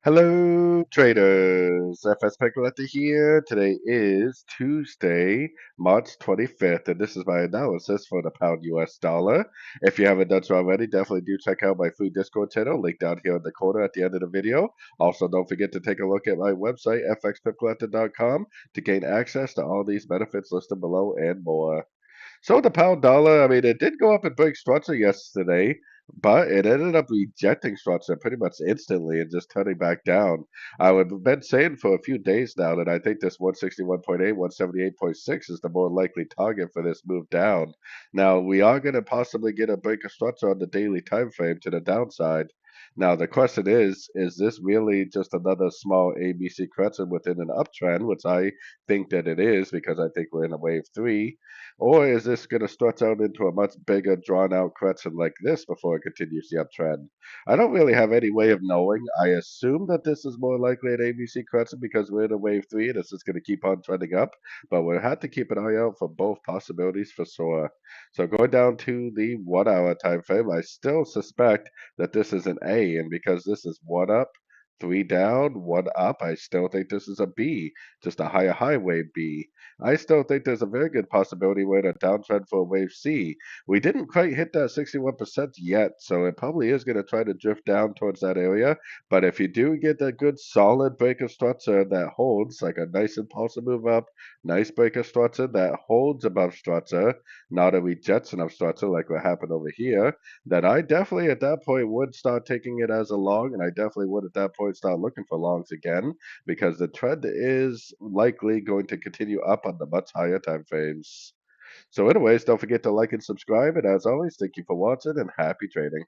Hello, traders. FX Pip Collector here. Today is Tuesday, March 25th, and this is my analysis for the pound US dollar. If you haven't done so already, definitely do check out my free Discord channel, link down here in the corner at the end of the video. Also, don't forget to take a look at my website, fxpipcollector.com, to gain access to all these benefits listed below and more. So the pound dollar, I mean, it did go up and break structure yesterday, but it ended up rejecting structure pretty much instantly and just turning back down. I've been saying for a few days now that I think this 161.8, 178.6 is the more likely target for this move down. Now, we are going to possibly get a break of structure on the daily time frame to the downside. Now, the question is this really just another small ABC crescent within an uptrend, which I think that it is because I think we're in a wave three? Or is this going to stretch out into a much bigger, drawn out correction like this before it continues the uptrend? I don't really have any way of knowing. I assume that this is more likely an ABC correction because we're in a wave three and it's just going to keep on trending up, but we'll have to keep an eye out for both possibilities for sure. So going down to the 1 hour time frame, I still suspect that this is an A, and because this is one up, three down, one up, I still think this is a B, just a higher highway B. I still think there's a very good possibility we're in a downtrend for wave C. We didn't quite hit that 61% yet, so it probably is going to try to drift down towards that area. But if you do get that good solid break of structure that holds, like a nice impulsive move up, nice break of structure that holds above structure, not a rejection of structure like what happened over here, then I definitely at that point would start taking it as a long, and I definitely would at that point start looking for longs again because the trend is likely going to continue up on the much higher time frames. So anyways, don't forget to like and subscribe, and as always, thank you for watching and happy trading.